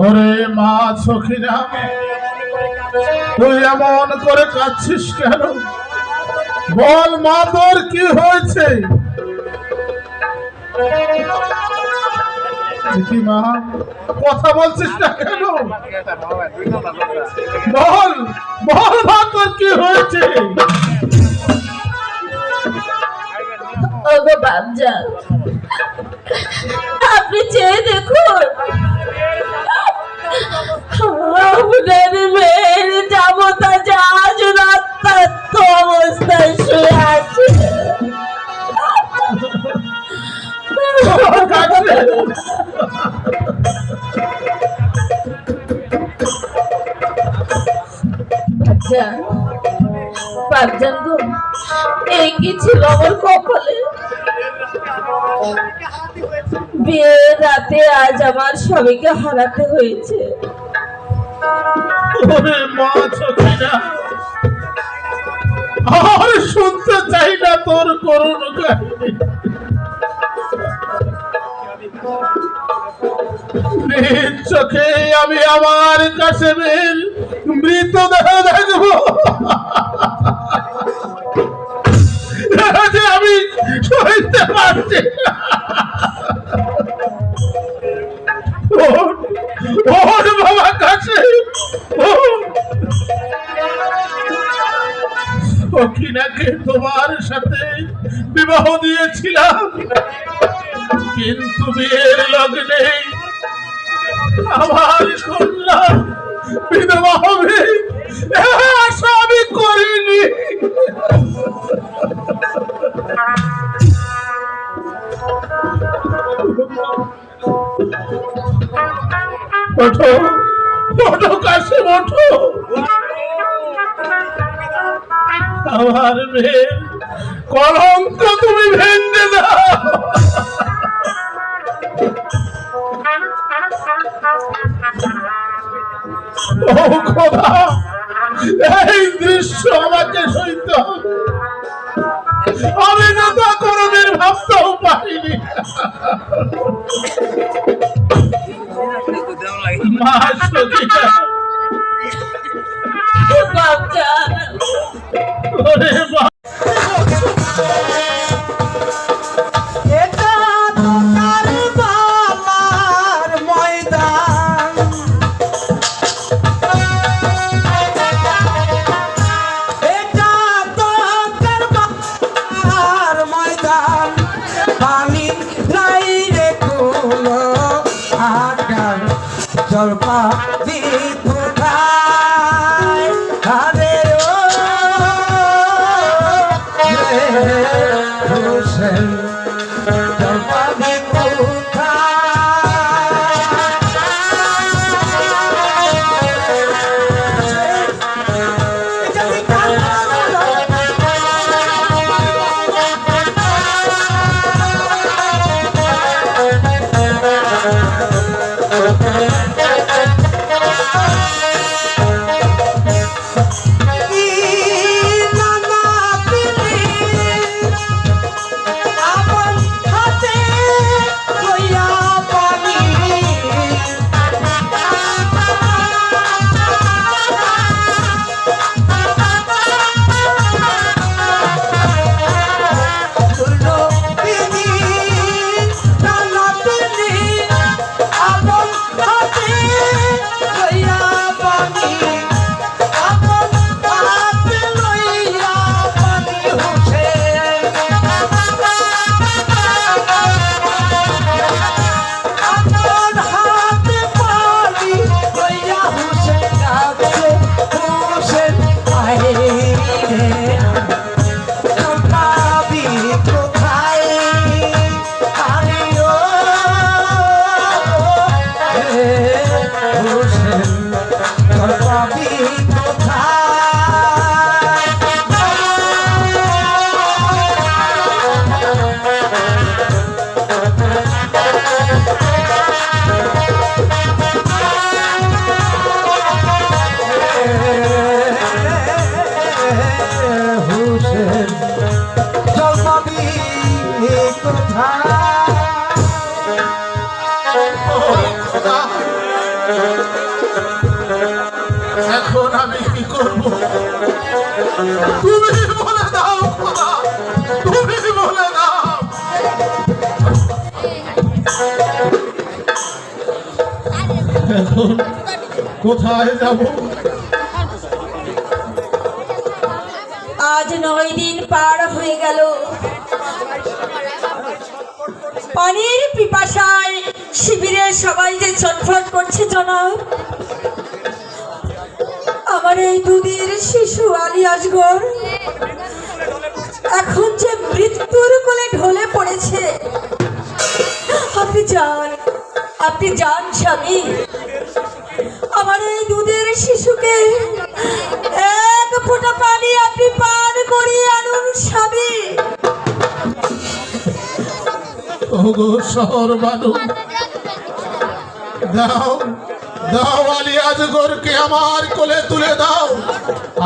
ওরে মা সখিনা, তুই এমন করে কাঁদছিস কেন? বল মা, তোর কি হয়েছে? মা, কথা বলছিস না কেন? বল বল মা, তোর কি হয়েছে? ওগো বাপজান, আপনি চেয়ে দেখুন, আপনার মেয়ের জামতা জাহাজ রক্তাক্ত অবস্থায় শুয়ে আছে। বাপজান গো, এই কি ছিল আমার কপালে? বিয়ের রাতে আজ আমার স্বামীকে হারাতে হয়েছে। আর শুনতে চাই না তোর করুণ কাহিনী। চোখে আমি আমার কাশেমের মৃতদেহ দেখবো, আমি সইতে পারছি না। ওর বাবা কাছে সখিনাকে তোমার সাথে বিবাহ দিয়েছিলাম, কিন্তু বিয়ের লগ্নে আমার কন্যা বিধবা হবে আশা আমি করিনি। ওঠো ওঠো কাশিম, ওঠো। আমার মেয়ে কলঙ্ক তুমি ভেঙে দাও। ও খোদা, এই দৃশ্য আমাকে সইতে হবে। আমি না তা কোনদিন ভাবতেও পারিনি। মা সখিনা, বাপজান, ওরে মা, জলপা কোথায় আরে ও হোসেন, জলপা এখন আমি কি করব? তুমি বলে দাও খোদা, তুমি বলে দাও। এখন কোথায় যাব? আজ 9 দিন পার হয়ে গেল, পানির পিপাসায় শিবিরে সবাই যে ছটফট করছে জনাব। আমার এই দুধের শিশু আলী আসগর এখন যে মৃত্যুর কোলে ঢলে পড়েছে। আপনি যান স্বামী, আমার এই দুধের শিশুকে এক ফোঁটা পানি আপনি পান করিয়ে আনুন স্বামী। ওগো শহর বানু, দাও দাও আলী আজগরকে আমার কোলে তুলে দাও,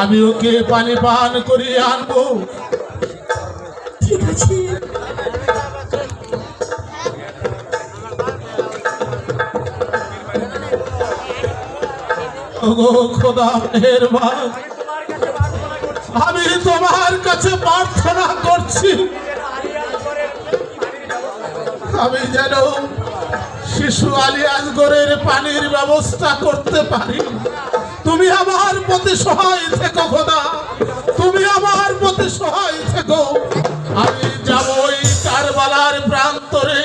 আমি ওকে পানি পান করিয়ে আনবো। ঠিক আছে। ওগো খোদা মেহেরবান, আমি তোমার কাছে প্রার্থনা করছি, আমি যেন শিশু আলী আসগরের পানির ব্যবস্থা করতে পারি। তুমি আমার প্রতি সহায় থেকো খোদা, তুমি আমার প্রতি সহায় থেকো। আমি যাব ওই কারবালার প্রান্তরে,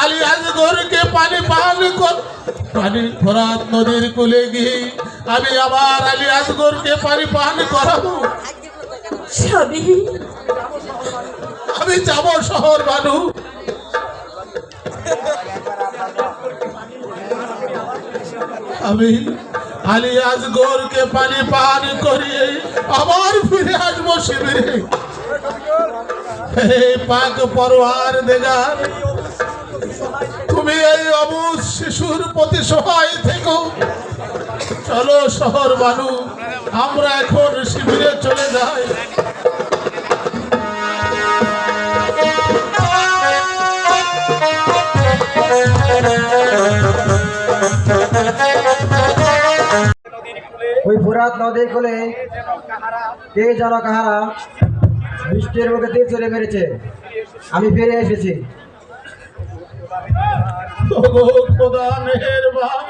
আলী আসগরকে পানি পান পানি ফোরাত নদীর কূলে গিয়ে আমি আবার আলী আসগরকে পানি পান করাবো। স্বামী, আমি যাব শহর বানু। আমি আলী আসগরকে পানি পান করিয়ে আবার ফিরে আসবো শিবিরে। হে পাক পরওয়ার দেগার, তুমি এই অবুঝ শিশুর প্রতি সহায় থেকো। চলো শহর বানু, আমরা এখন শিবিরে চলে যাই। ওই ফোরাত নদীর কোলে কে যেন কাহারা বৃষ্টির মুখে তীর চলে মেরেছে। আমি ফিরে এসেছি। ওগো খোদা মেহেরবান,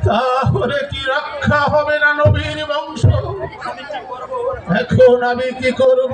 তাহলে কি রক্ষা হবে না নবীর বংশ? এখন আমি কি করব?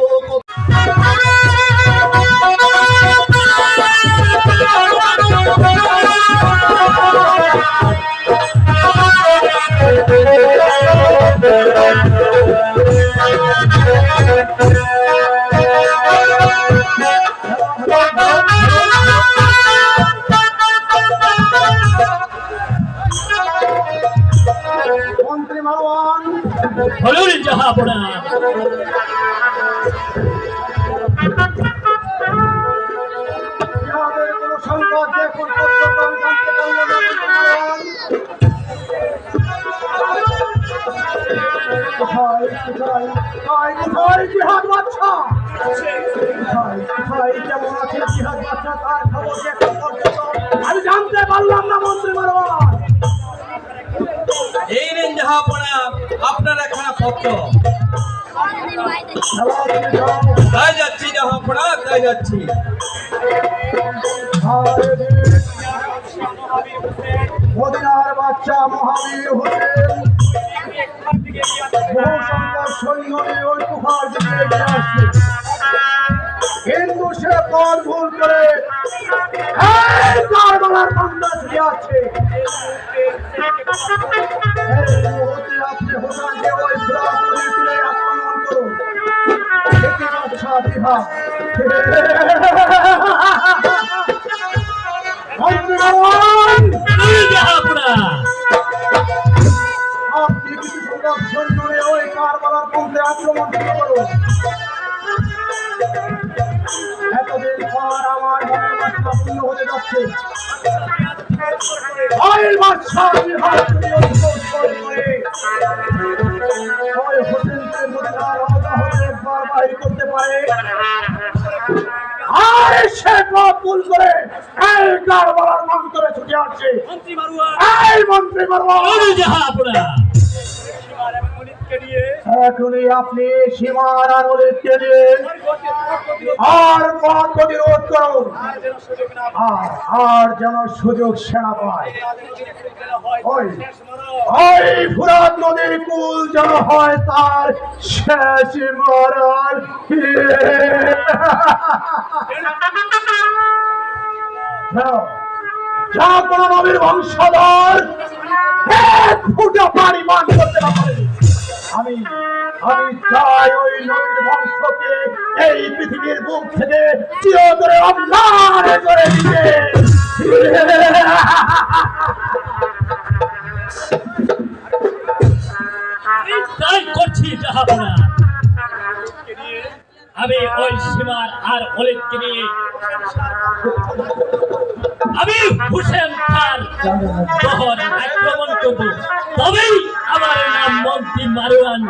মন্ত্রী মারওয়ান, হলুন জাহাপনা, ইহাদের কোনো সংবাদ এখন পর্যন্ত আমি জানতে পারলাম না। মন্ত্রী মারওয়ান, কোথায় জিহাদ বাদশা? কোথায় কেমন আছে জিহাদ বাদশা? তার খবর যে এখন পর্যন্ত আমি জানতে পারলাম না। মন্ত্রী মারওয়ান, এই নেন জাহাপনা আপনার একখানা পত্র। তাই যাচ্ছি জাহাপনা, তাই যাচ্ছি। মদিনার বাচ্চা মহাবীর হোসেন বহু সংখ্যক সৈন্য নিয়ে ওই গুহার দিকে এগিয়ে আসছে, কিন্তু সে পথ ভুল করে এই কারবালার বান্দা ছুটে আছে। এই মুহূর্তে আপনি হোসেনকে ওই ফোরাত নদীর তীরে আক্রমণ করুন। এটি বাদশা বিভাগ। মন্ত্রী মারওয়ান, আপনি কিছু সংখ্যক সৈন্য নিয়ে ওই কারবালার মধ্যে আক্রমণ শুরু করুন। এতদিন পর আমার মনের বাসনা পূর্ণ হতে যাচ্ছে। ওই বাদশা বিভাগ যদি ওই কৌশল করে ওই হোসেনকে মদিনার রাজা হতে একবার বাহির করতে পারে, আর সে পথ ভুল করে এই কারবালার মন্ত্রে ছুটে আসছে। মন্ত্রী মারুয়া এই মন্ত্রী মারওয়ান, আমি জাহাপনা সীমার এবং মনিতকে নিয়ে এখনই আপনি সীমার আঙুলিকে নিয়ে আর পথ প্রতিরোধ করুন, আর যেন সুযোগ না পায়। আর যেন সুযোগ সেনা পায়। ওই শেষ মারো। ওই ফুরাত নদীর কুল যেন হয় তার শেষ মরণ। যাও, যা কোন নবীর বংশধর এক ফুটা পানি পান করতে না পারে। আমি আমি চাই ওই নবীর বংশকে এই পৃথিবীর বুক থেকে চিরতরে অম্লান করে দিতে। আমি তাই করছি জাহাপনা। আমি ওই সীমার আর অলিদকে নিয়ে আমি হুসেন খান শহর আক্রমণ করব, তবেই আমার নাম মন্ত্রী মারওয়ান।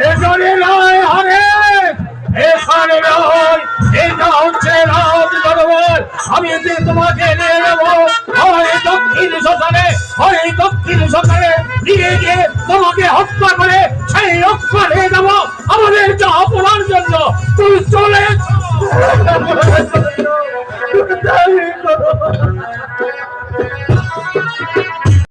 এখানে নয় হরে, এখানে নয়, এটা হচ্ছে রাজ দরবার। আমি যে তোমাকে নিয়ে যাবো হয় দক্ষিণ শ্মশানে, হয় দক্ষিণ শ্মশানে নিয়ে গিয়ে তোমাকে হত্যা করে সেই রক্ষা নিয়ে যাবো।